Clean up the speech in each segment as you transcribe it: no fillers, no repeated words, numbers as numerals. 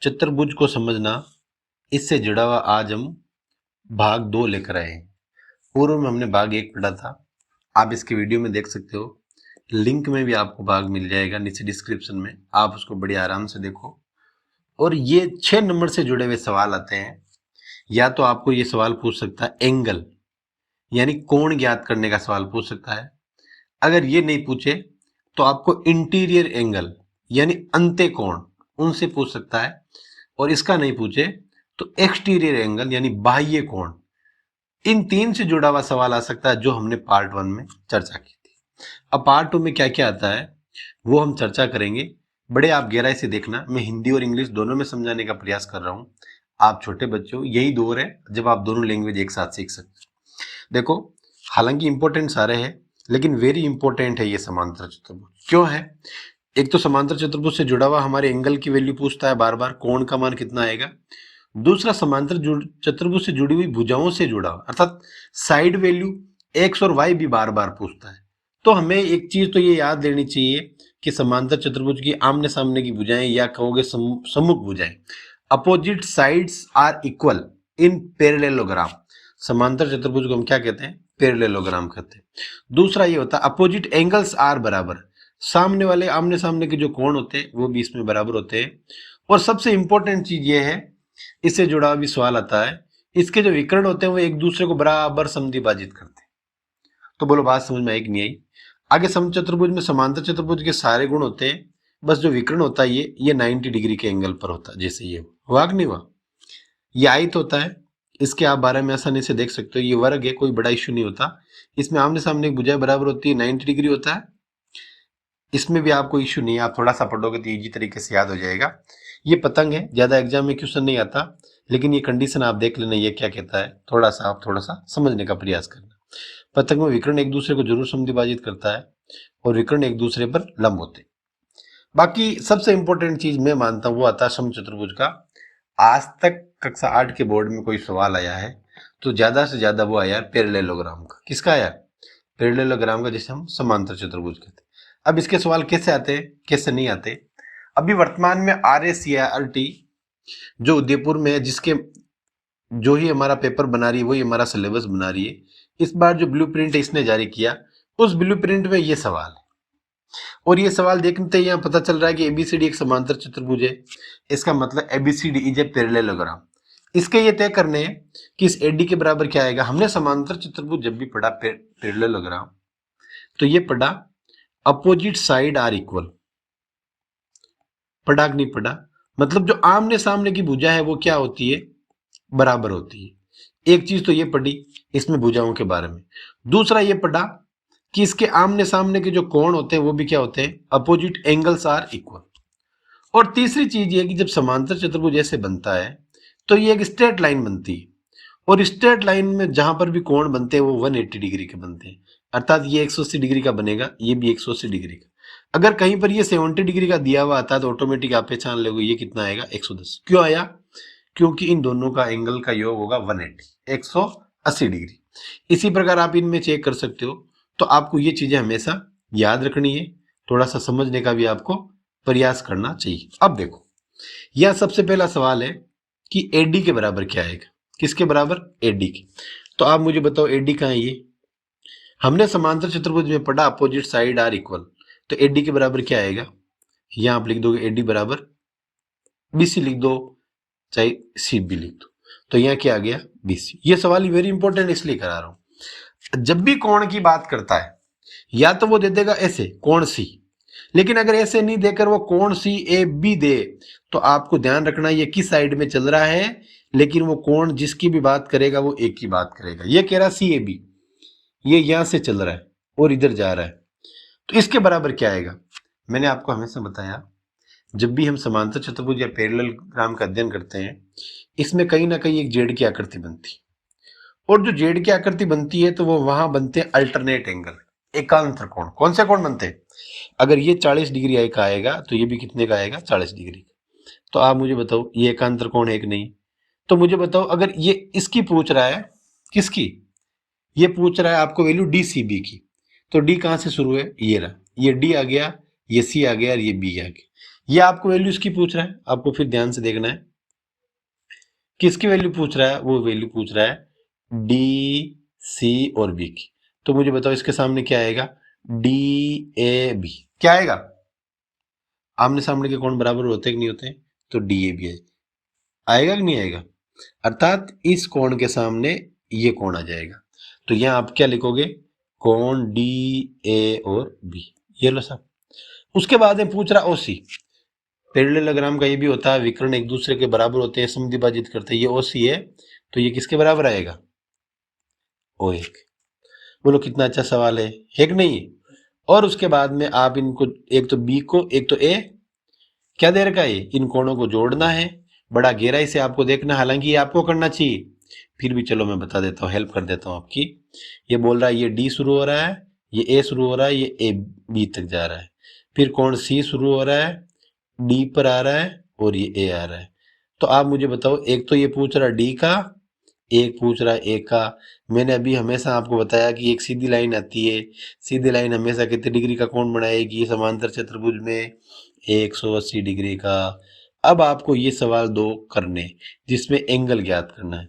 चतुर्भुज को समझना, इससे जुड़ा हुआ आज हम भाग 2 लेकर आए हैं। पूर्व में हमने भाग 1 पढ़ा था, आप इसके वीडियो में देख सकते हो। लिंक में भी आपको भाग मिल जाएगा नीचे डिस्क्रिप्शन में, आप उसको बड़े आराम से देखो। और ये 6 नंबर से जुड़े हुए सवाल आते हैं। या तो आपको ये सवाल पूछ सकता है एंगल यानी कोण ज्ञात करने का सवाल पूछ सकता है। अगर ये नहीं पूछे तो आपको इंटीरियर एंगल यानी अंत्य कोण उनसे पूछ सकता है। और इसका नहीं पूछे तो एक्सटीरियर एंगल यानी बाह्य कोण, इन 3 से जुड़ा हुआ सवाल आ सकता है, जो हमने पार्ट 1 में चर्चा की थी। अब पार्ट 2 में क्या क्या आता है वो हम चर्चा करेंगे। बड़े आप गहराई से देखना, मैं हिंदी और इंग्लिश दोनों में समझाने का प्रयास कर रहा हूं। आप छोटे बच्चे हो, यही दौर है जब आप दोनों लैंग्वेज एक साथ सीख सकते हो। देखो, हालांकि इंपॉर्टेंट सारे हैं, लेकिन वेरी इंपॉर्टेंट है ये समांतर चतुर्भुज। क्यों है? एक तो समांतर चतुर्भुज से जुड़ा हुआ हमारे एंगल की वैल्यू पूछता है बार बार, कोण का मान कितना आएगा। दूसरा, समांतर चतुर्भुज से जुड़ी हुई भुजाओं से जुड़ा हुआ अर्थात साइड वैल्यू एक्स और वाई भी बार बार पूछता है। तो हमें एक चीज तो ये याद लेनी चाहिए कि समांतर चतुर्भुज की आमने सामने की भुजाएं, या कहोगे सम्मुख भुजाएं, opposite sides are equal in parallelogram. समांतर चतुर्भुज को हम क्या कहते हैं? पैरेललोग्राम कहते हैं। दूसरा ये होता है अपोजिट एंगल्स आर बराबर, सामने वाले आमने सामने के जो कोण होते हैं वो भी इसमें बराबर होते हैं। और सबसे इंपॉर्टेंट चीज ये है, इससे जुड़ा भी सवाल आता है, इसके जो विकर्ण होते हैं वो एक दूसरे को बराबर समद्विभाजित करते हैं। तो बोलो बात समझ में आई कि नहीं आई? आगे समचतुर्भुज में समांतर चतुर्भुज के सारे गुण होते हैं, बस जो विकर्ण होता है ये 90 डिग्री के एंगल पर होता है। जैसे ये हुआ कि नहीं हुआ? ये आयत होता है, इसके आप बारे में आसानी से देख सकते हो। ये वर्ग है, कोई बड़ा इश्यू नहीं होता। इसमें आमने सामने भुजाएं बराबर होती है, 90 डिग्री होता है। इसमें भी आपको इश्यू नहीं है, आप थोड़ा सा पढ़ोगे तो इजी तरीके से याद हो जाएगा। ये पतंग है, ज्यादा एग्जाम में क्वेश्चन नहीं आता, लेकिन ये कंडीशन आप देख लेना ये क्या कहता है, थोड़ा सा समझने का प्रयास करना। पतंग में विकर्ण एक दूसरे को जरूर समद्विभाजित करता है और विकर्ण एक दूसरे पर लंब होते हैं। बाकी सबसे इंपॉर्टेंट चीज मैं मानता हूं वो आता है समचतुर्भुज का। आज तक कक्षा 8 के बोर्ड में कोई सवाल आया है तो ज्यादा से ज्यादा वो आया पैरेललोग्राम का। किसका आया? पैरेललोग्राम का, जिसे हम समांतर चतुर्भुज कहते हैं। अब इसके सवाल कैसे आते हैं, कैसे नहीं आते? अभी वर्तमान में RSCRT जो उदयपुर में है, जिसके जो ही हमारा पेपर बना रही है वही हमारा सिलेबस बना रही है। इस बार जो ब्लूप्रिंट इसने जारी किया, उस ब्लूप्रिंट में ये सवाल है। और ये सवाल देखते ही यहाँ पता चल रहा है कि ABCD एक समांतर चतुर्भुज है। इसका मतलब ABCD इज ए पैरेललोग्राम। इसके ये तय करने हैं कि इस AD के बराबर क्या आएगा। हमने समांतर चतुर्भुज जब भी पढ़ा पैरेललोग्राम, तो ये पढ़ा अपोजिट साइड आर इक्वल। पढ़ा कि नहीं पढ़ा? मतलब जो आमने सामने की भुजा है वो क्या होती है? बराबर होती है। एक चीज तो ये पढ़ी इसमें भुजाओं के बारे में। दूसरा ये पढ़ा कि इसके आमने सामने के जो कोण होते हैं वो भी क्या होते हैं? Opposite angles are equal. और तीसरी चीज ये कि जब समांतर चतुर्भुज ऐसे बनता है तो ये एक स्ट्रेट लाइन बनती है, और स्ट्रेट लाइन में जहां पर भी कोण बनते हैं वो 180 डिग्री के बनते हैं। अर्थात ये 180 डिग्री का बनेगा, ये भी 180 डिग्री का। अगर कहीं पर ये 70 डिग्री का दिया हुआ आता है तो ऑटोमेटिक आप पहचान लोगे ये कितना आएगा? 110। क्यों आया? क्योंकि इन दोनों का एंगल का योग होगा 180, 180 डिग्री। इसी प्रकार आप इनमें चेक कर सकते हो। तो आपको ये चीजें हमेशा याद रखनी है, थोड़ा सा समझने का भी आपको प्रयास करना चाहिए। अब देखो, यह सबसे पहला सवाल है कि AD के बराबर क्या आएगा। किसके बराबर? AD के। तो आप मुझे बताओ AD कहाँ है? ये हमने समांतर चतुर्भुज में पढ़ा अपोजिट साइड आर इक्वल। तो AD के बराबर क्या आएगा? यहां आप लिख दोगे AD बराबर BC लिख दो, चाहे CB लिख दो। तो यहां क्या आ गया? BC। ये सवाल वेरी इंपॉर्टेंट इसलिए करा रहा हूं, जब भी कोण की बात करता है या तो वो दे देगा ऐसे कोण C, लेकिन अगर ऐसे नहीं देकर वो कोण CAB दे तो आपको ध्यान रखना ये किस साइड में चल रहा है, लेकिन वो कोण जिसकी भी बात करेगा वो एक ही बात करेगा। ये कह रहा CAB, ये यहां से चल रहा है और इधर जा रहा है, तो इसके बराबर क्या आएगा? मैंने आपको हमेशा बताया, जब भी हम समांतर चतुर्भुज या पैरेललोग्राम का अध्ययन करते हैं, इसमें कहीं ना कहीं एक जेड की आकृति बनती है। और जो जेड की आकृति बनती है तो वो वहां बनते हैं अल्टरनेट एंगल, एकांतर कोण। कौन से कोण बनते हैं? अगर ये 40 डिग्री का आएगा तो ये भी कितने का आएगा? 40 डिग्री। तो आप मुझे बताओ ये एकांतर कोण है कि नहीं? तो मुझे बताओ, अगर ये इसकी पूछ रहा है, किसकी? ये पूछ रहा है आपको वैल्यू DCB की, तो D कहां से शुरू है? ये रहा, ये D आ गया, ये C आ गया और ये B आ गया। ये आपको वैल्यू इसकी पूछ रहा है, आपको फिर ध्यान से देखना है किसकी वैल्यू पूछ रहा है, वो वैल्यू पूछ रहा है डी सी और बी की। तो मुझे बताओ इसके सामने क्या आएगा, डी ए बी क्या आएगा, आमने सामने के कोण बराबर होते कि नहीं होते, तो डी ए बी आएगा कि नहीं आएगा, अर्थात इस कोण के सामने ये कोण आ जाएगा। तो यहां आप क्या लिखोगे, कोण डी ए और बी, ये लो साहब। उसके बाद में पूछ रहा ओसी, पैरेललोग्राम का ये भी होता है, विकर्ण एक दूसरे के बराबर होते हैं, समद्विभाजित करते हैं, ये ओसी है, तो ये किसके बराबर आएगा, ओ एक। बोलो कितना अच्छा सवाल है कि नहीं। और उसके बाद में आप इनको, एक तो बी को एक तो ए, क्या दे रखा है, इन कोणों को जोड़ना है, बड़ा गहराई से आपको देखना, हालांकि ये आपको करना चाहिए, फिर भी चलो मैं बता देता हूँ, हेल्प कर देता हूँ आपकी। ये बोल रहा है ये डी शुरू हो रहा है, ये ए शुरू हो रहा है, ये ए बी तक जा रहा है, फिर कोण सी शुरू हो रहा है, डी पर आ रहा है, और ये ए आ रहा है। तो आप मुझे बताओ, एक तो ये पूछ रहा है डी का, एक पूछ रहा है ए का। मैंने अभी हमेशा आपको बताया कि एक सीधी लाइन आती है, सीधी लाइन हमेशा कितने डिग्री का कोण बनाएगी, समांतर चतुर्भुज में 180 डिग्री का। अब आपको ये सवाल दो करने जिसमें एंगल ज्ञात करना है।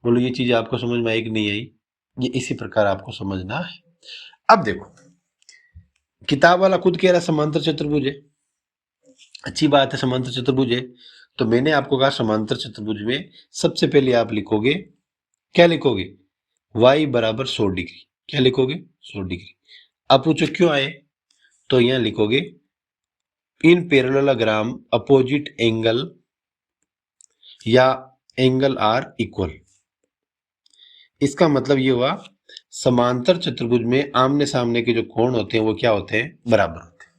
बोलो ये चीज आपको समझ में आई कि नहीं आई, ये इसी प्रकार आपको समझना है। अब देखो, किताब वाला खुद कह रहा समांतर चतुर्भुज है, अच्छी बात है, समांतर चतुर्भुज है। तो मैंने आपको कहा समांतर चतुर्भुज में सबसे पहले आप लिखोगे, क्या लिखोगे, y बराबर 100 डिग्री, क्या लिखोगे, 100 डिग्री। अब पूछो क्यों आए, तो यहां लिखोगे इन पैरेललोग्राम अपोजिट एंगल या एंगल आर इक्वल। इसका मतलब ये हुआ समांतर चतुर्भुज में आमने सामने के जो कोण होते हैं वो क्या होते हैं, बराबर होते हैं,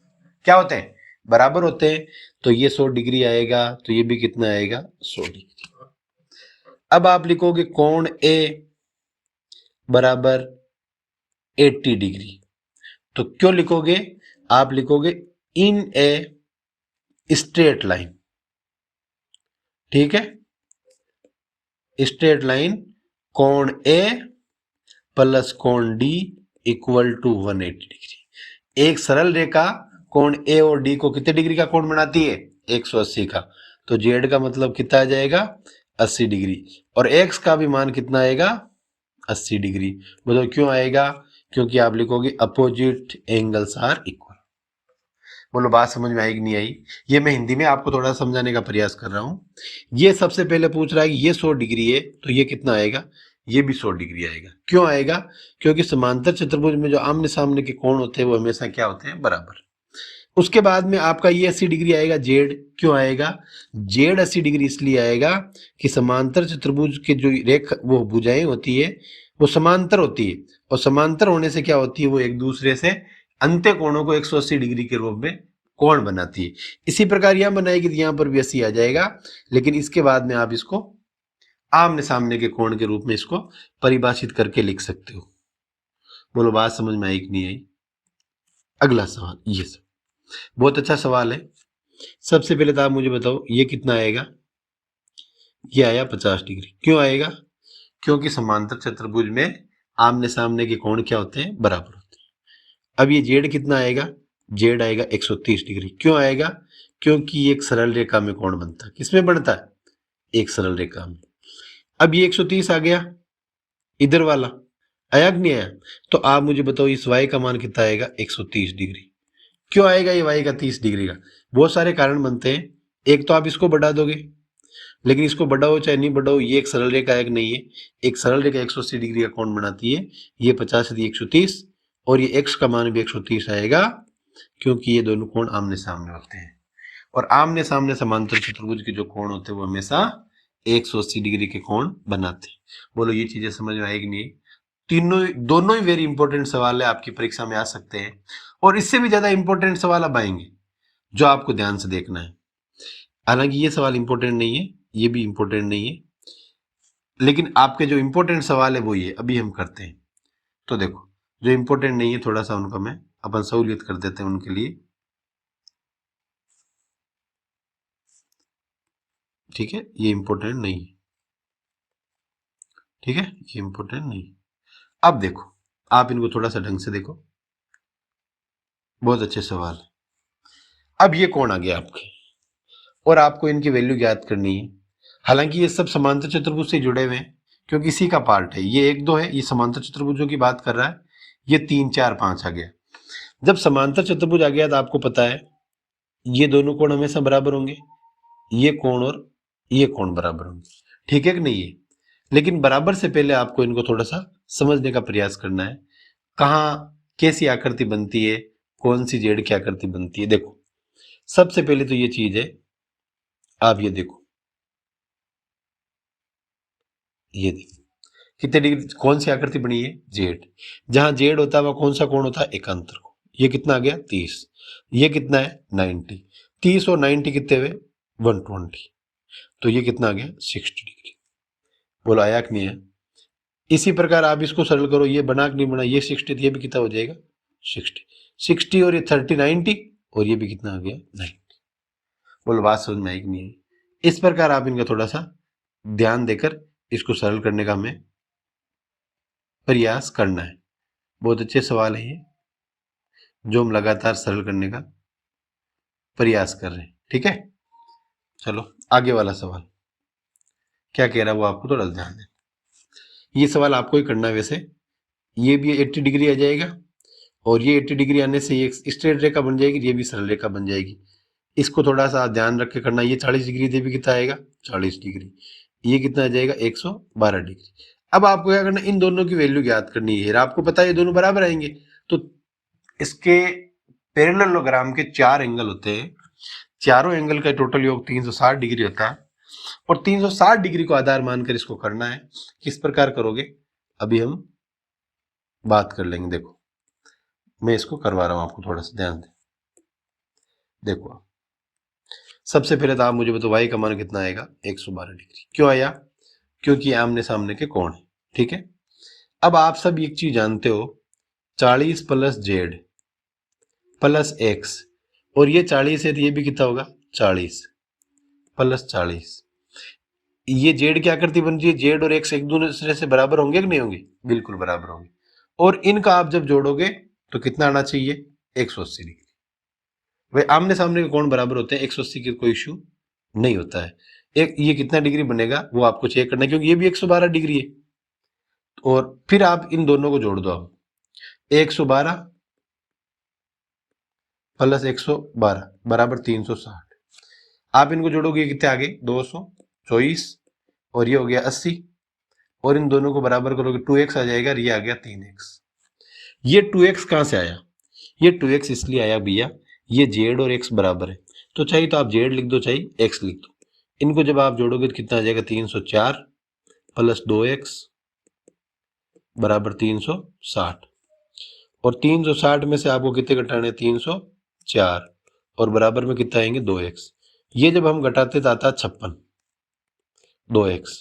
क्या होते हैं, बराबर होते हैं। तो ये 100 डिग्री आएगा, तो ये भी कितना आएगा, 100 डिग्री। अब आप लिखोगे कोण ए बराबर 80 डिग्री, तो क्यों लिखोगे, आप लिखोगे इन ए स्ट्रेट लाइन, ठीक है, स्ट्रेट लाइन कोण ए प्लस कोण डी इक्वल टू 180 डिग्री। एक सरल रेखा कोण ए और डी को कितने डिग्री का कोण बनाती है, 180 का। तो जेड का मतलब कितना आ जाएगा, 80 डिग्री, और एक्स का भी मान कितना आएगा, 80 डिग्री। बताओ क्यों आएगा, क्योंकि आप लिखोगे अपोजिट एंगल्स आर इक्वल। बोलो बात समझ में आई कि नहीं आई, ये मैं हिंदी में आपको थोड़ा समझाने का प्रयास कर रहा हूं। ये सबसे पहले पूछ रहा है कि ये 100 डिग्री है, तो ये कितना आएगा, ये भी 100 डिग्री आएगा। क्यों आएगा, क्योंकि समांतर चतुर्भुज में जो आमने सामने के कोण होते हैं वो हमेशा क्या होते हैं, बराबर। उसके बाद में आपका ये 80 डिग्री आएगा, जेड क्यों आएगा, जेड 80 डिग्री इसलिए आएगा कि समांतर चतुर्भुज के जो रेखा वो भुजाएं होती है वो समांतर होती है, और समांतर होने से क्या होती है, वो एक दूसरे से अंत्य कोणों को 180 डिग्री के रूप में कोण बनाती है। इसी प्रकार यहां बनाएगी तो यहां पर भी 80 आ जाएगा, लेकिन इसके बाद में आप इसको आमने सामने के कोण के रूप में इसको परिभाषित करके लिख सकते हो। बोलो बात समझ में आई कि नहीं आई। अगला सवाल, ये सब बहुत अच्छा सवाल है। सबसे पहले तो आप मुझे बताओ ये कितना आएगा, ये आया 50 डिग्री। क्यों आएगा, क्योंकि समांतर चतुर्भुज में आमने सामने के कोण क्या होते हैं, बराबर होते हैं। अब ये जेड कितना आएगा, जेड आएगा 130 डिग्री। क्यों आएगा, क्योंकि एक सरल रेखा में कोण बनता है, किसमें बनता है, एक सरल रेखा में। अब ये 130 आ गया, इधर वाला आया कि नहीं आया, तो आप मुझे बताओ इस y का मान कितना आएगा, 130 डिग्री। क्यों आएगा ये y का 30 डिग्री का, बहुत सारे कारण बनते हैं। एक तो आप इसको बढ़ा दोगे, लेकिन इसको बढ़ाओ चाहे नहीं बढ़ाओ, ये एक सरल रेखा है कि नहीं है, एक सरल रेखा 180 डिग्री का कोण बनाती है। ये 50 से 130, और ये x का मान भी 130 आएगा, क्योंकि ये दोनों कोण आमने सामने होते हैं, और आमने सामने समांतर चतुर्भुज के जो कोण होते हैं वो हमेशा 180 डिग्री के कोण बनाते हैं। बोलो ये चीजें समझ में आएगी नहीं, तीनों दोनों ही वेरी इंपॉर्टेंट सवाल है, आपकी परीक्षा में आ सकते हैं, और इससे भी ज्यादा इंपॉर्टेंट सवाल अब आएंगे जो आपको ध्यान से देखना है। हालांकि ये सवाल इंपॉर्टेंट नहीं है, ये भी इंपॉर्टेंट नहीं है, लेकिन आपके जो इंपॉर्टेंट सवाल है वो ये अभी हम करते हैं। तो देखो जो इंपॉर्टेंट नहीं है थोड़ा सा उनका मैं अपन सहूलियत कर देते हैं उनके लिए, ठीक है, ये इंपॉर्टेंट नहीं है, ठीक है, ये इंपॉर्टेंट नहीं। अब देखो आप इनको थोड़ा सा ढंग से देखो, बहुत अच्छे सवाल। अब ये कौन आ गया आपके, और आपको इनकी वैल्यू ज्ञात करनी है। हालांकि ये सब समांतर चतुर्भुज से जुड़े हुए हैं क्योंकि इसी का पार्ट है। ये 1 2 है, ये समांतर चतुर्भुजों की बात कर रहा है। ये 3 4 5 आ गया। जब समांतर चतुर्भुज आ गया तो आपको पता है ये दोनों कोण हमेशा बराबर होंगे, ये कोण और ये कोण बराबर होंगे, ठीक है कि नहीं है। लेकिन बराबर से पहले आपको इनको थोड़ा सा समझने का प्रयास करना है। कहाँ कैसी आकृति बनती है, कौन सी जेड की आकृति बनती है। देखो सबसे पहले तो ये चीज है, आप ये देखो, ये देखो कितने डिग्री, कौन सी आकृति बनी है, जेड। जहां जेड होता है वहां कौन सा कोण होता है, एकांतर कोण। ये कितना आ गया 30, ये कितना है 90। 30 और 90 कितने हुए 120, तो ये कितना आ गया 60 डिग्री। बोलो आया कि नहीं है। इसी प्रकार आप इसको सरल करो, ये बना कि नहीं बना, ये 60, ये भी कितना हो जाएगा 60। 60 और ये 30 90, और ये भी कितना आ गया 90। बोलो बात समझ में आई कि नहीं है। इस प्रकार आप इनका थोड़ा सा ध्यान देकर इसको सरल करने का हमें प्रयास करना है। बहुत अच्छे सवाल है ये, जो हम लगातार सरल करने का प्रयास कर रहे हैं, ठीक है। चलो आगे वाला सवाल क्या कह रहा है वो आपको थोड़ा ध्यान दें। ये सवाल आपको ही करना है वैसे। ये भी 80 डिग्री आ जाएगा और ये 80 डिग्री आने से ये स्ट्रेट रेखा बन जाएगी, ये भी सरल रेखा बन जाएगी। इसको थोड़ा सा ध्यान रख के करना। ये 40 डिग्री ये भी कितना आएगा 40 डिग्री, ये कितना आ जाएगा 112 डिग्री। अब आपको क्या करना है, इन दोनों की वैल्यू ज्ञात करनी है। आपको पता है ये दोनों बराबर आएंगे, तो इसके पैरेललोग्राम के 4 एंगल होते हैं, चारों एंगल का टोटल योग 360 डिग्री होता है। और 360 डिग्री को आधार मानकर इसको करना है। किस प्रकार करोगे अभी हम बात कर लेंगे। देखो मैं इसको करवा रहा हूं, आपको थोड़ा सा ध्यान दें। देखो सबसे पहले तो आप मुझे बताओ y का मान कितना आएगा 112 डिग्री। क्यों आया, क्योंकि आमने सामने के कोण है, ठीक है। अब आप सब एक चीज जानते हो, 40 प्लस जेड प्लस एक्स, और ये 40 है तो ये भी कितना होगा 40 प्लस 40। ये जेड की आकृति बन रही है, जेड और एक्स एक दूसरे से बराबर होंगे कि नहीं होंगे, बिल्कुल बराबर होंगे। और इनका आप जब जोड़ोगे तो कितना आना चाहिए 180 डिग्री। भाई आमने सामने के कोण बराबर होते हैं, 180 की कोई इशू नहीं होता है। एक ये कितना डिग्री बनेगा वो आपको चेक करना है, क्योंकि ये भी 112 डिग्री है। और फिर आप इन दोनों को जोड़ दो। आप 112 प्लस 112 बराबर 360। आप इनको जोड़ोगे कितने आगे 224, और ये हो गया 80, और इन दोनों को बराबर करोगे 2x आ जाएगा, ये आ गया 3x। ये 2x कहां से आया, ये 2x इसलिए आया भैया, ये जेड और x बराबर है, तो चाहिए तो आप जेड लिख दो चाहिए x लिख दो। इनको जब आप जोड़ोगे तो कितना आ जाएगा 304 प्लस 2x बराबर 360। और 360 में से आपको कितने घटाने 304, और बराबर में कितना आएंगे 2x। ये जब हम घटाते तो आता 56, 2x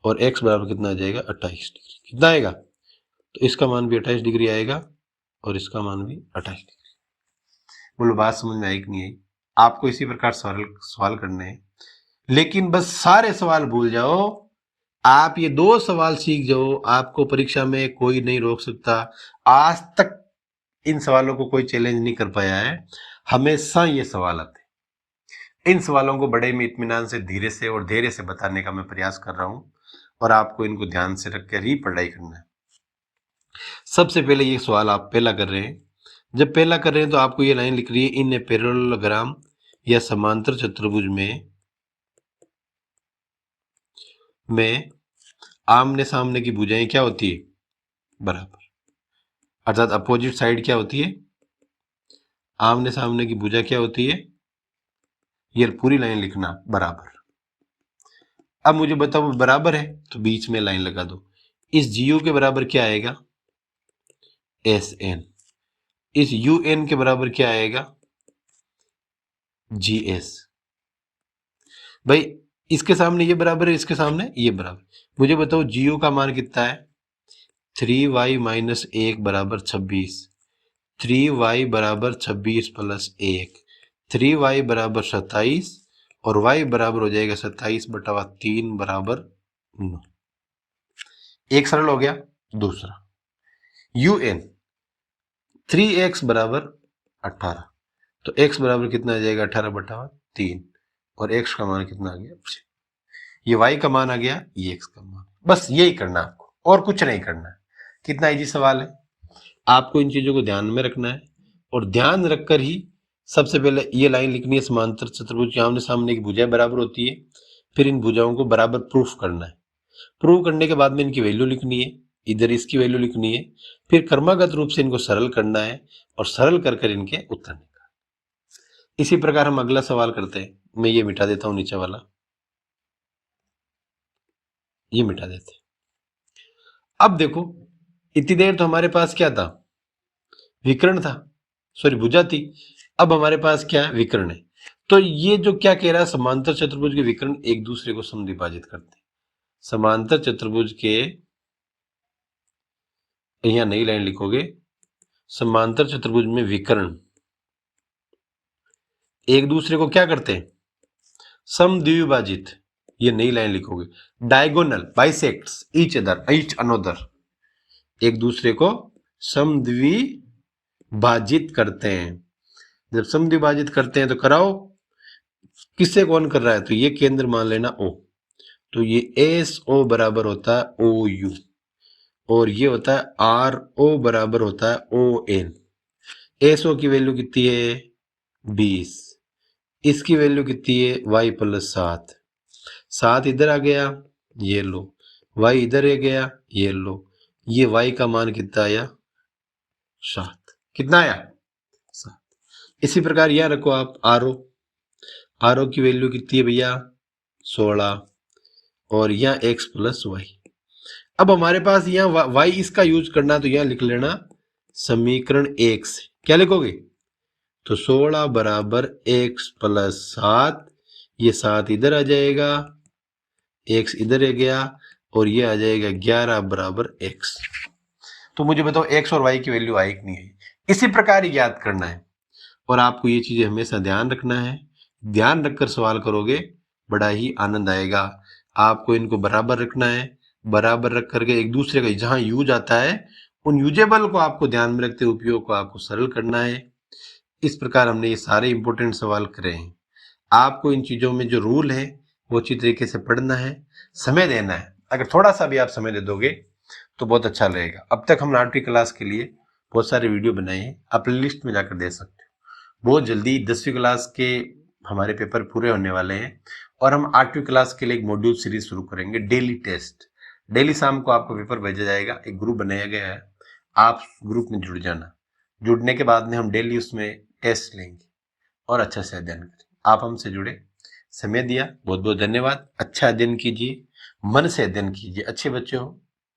और x बराबर कितना आ जाएगा 28 डिग्री। कितना आएगा, तो इसका मान भी 28 डिग्री आएगा और इसका मान भी 28 डिग्री। बोलो बात समझ में आई कि नहीं आई। आपको इसी प्रकार सवाल करने हैं, लेकिन बस सारे सवाल भूल जाओ। आप ये 2 सवाल सीख जाओ, आपको परीक्षा में कोई नहीं रोक सकता। आज तक इन सवालों को कोई चैलेंज नहीं कर पाया है, हमेशा ये सवाल आते हैं। इन सवालों को बड़े में इत्मीनान से, धीरे से और धैर्य से बताने का मैं प्रयास कर रहा हूं, और आपको इनको ध्यान से रखकर ही पढ़ाई करना है। सबसे पहले ये सवाल आप पहला कर रहे हैं। जब पहला कर रहे हैं तो आपको ये लाइन लिख रही है, इन ए पैरेललोग्राम या समांतर चतुर्भुज में आमने सामने की भुजाएं क्या होती है बराबर, अर्थात अपोजिट साइड क्या होती है, आमने सामने की भुजा क्या होती है, ये पूरी लाइन लिखना बराबर। अब मुझे बताओ बराबर है तो बीच में लाइन लगा दो। इस जीओ के बराबर क्या आएगा एस एन, इस यू एन के बराबर क्या आएगा जी एस। भाई इसके सामने ये बराबर है, इसके सामने ये बराबर। मुझे बताओ जीओ का मान कितना है 3y माइनस 1 बराबर 26, 3y बराबर 26 प्लस 1, 3y बराबर 27, और y बराबर हो जाएगा 27/3 बराबर 9। एक सरल हो गया। दूसरा un 3x बराबर 18, तो x बराबर कितना आ जाएगा 18/3, और x का मान कितना आ गया 6। ये y का मान आ गया, ये x का मान। बस यही करना आपको और कुछ नहीं करना है। कितना इजी सवाल है। आपको इन चीजों को ध्यान में रखना है और ध्यान रखकर ही सबसे पहले ये लाइन लिखनी है, समांतर चतुर्भुज की आमने सामने की भुजाएं बराबर होती है। फिर इन भुजाओं को बराबर प्रूफ करना है। प्रूव करने के बाद में इनकी वैल्यू लिखनी है, इधर इसकी वैल्यू लिखनी है, फिर क्रमागत रूप से इनको सरल करना है और सरल कर कर इनके उत्तर निकालना। इसी प्रकार हम अगला सवाल करते हैं। मैं ये मिटा देता हूं, नीचे वाला ये मिटा देते हैं। अब देखो, इतनी देर तो हमारे पास क्या था, विकर्ण था, सॉरी भुजा थी। अब हमारे पास क्या है, विकर्ण है। तो ये जो क्या कह रहा है, समांतर चतुर्भुज के विकर्ण एक दूसरे को समद्विभाजित करते हैं। समांतर चतुर्भुज के, यहां नई लाइन लिखोगे, समांतर चतुर्भुज में विकर्ण एक दूसरे को क्या करते हैं, समद्विभाजित। ये नई लाइन लिखोगे, डायगोनल बाइसेक्ट्स ईच अनदर, एक दूसरे को समद्विभाजित करते हैं। जब समद्विभाजित करते हैं तो कराओ, किससे कौन कर रहा है, तो ये केंद्र मान लेना O, तो ये SO बराबर होता है OU और ये होता है RO बराबर होता है ON। SO की वैल्यू कितनी है 20, इसकी वैल्यू कितनी है y + 7, 7 इधर आ गया, ये लो, y इधर आ गया, ये लो, ये y का मान कितना आया 7। कितना आया 7। इसी प्रकार यहां रखो आप RO की वैल्यू कितनी है भैया 16 और यहाँ x + y। अब हमारे पास यहाँ y इसका यूज करना, तो यहाँ लिख लेना समीकरण 1 से क्या लिखोगे, तो 16 बराबर x + 7, ये 7 इधर आ जाएगा, x इधर आ गया और ये आ जाएगा 11 बराबर x। तो मुझे बताओ x और y की वैल्यू आई कि नहीं है। इसी प्रकार ही याद करना है और आपको ये चीजें हमेशा ध्यान रखना है। ध्यान रखकर सवाल करोगे बड़ा ही आनंद आएगा। आपको इनको बराबर रखना है, बराबर रख करके एक दूसरे का जहां यूज आता है उन यूजेबल को आपको ध्यान में रखते उपयोग को आपको सरल करना है। इस प्रकार हमने ये सारे इंपॉर्टेंट सवाल करे हैं। आपको इन चीजों में जो रूल है वो अच्छी तरीके से पढ़ना है, समय देना है। अगर थोड़ा सा भी आप समय दे दोगे तो बहुत अच्छा रहेगा। अब तक हमने 8वीं क्लास के लिए बहुत सारे वीडियो बनाए हैं, आप लिस्ट में जाकर दे सकते हो। बहुत जल्दी 10वीं क्लास के हमारे पेपर पूरे होने वाले हैं और हम 8वीं क्लास के लिए एक मॉड्यूल सीरीज शुरू करेंगे, डेली टेस्ट। डेली शाम को आपको पेपर भेजा जाएगा, एक ग्रुप बनाया गया है, आप ग्रुप में जुड़ जाना। जुड़ने के बाद में हम डेली उसमें टेस्ट लेंगे और अच्छा से अध्ययन करेंगे। आप हमसे जुड़े, समय दिया, बहुत बहुत धन्यवाद। अच्छा अध्ययन कीजिए, मन से अध्ययन कीजिए, अच्छे बच्चे हो,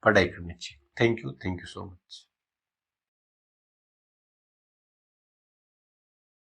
पढ़ाई करनी चाहिए। Thank you so much.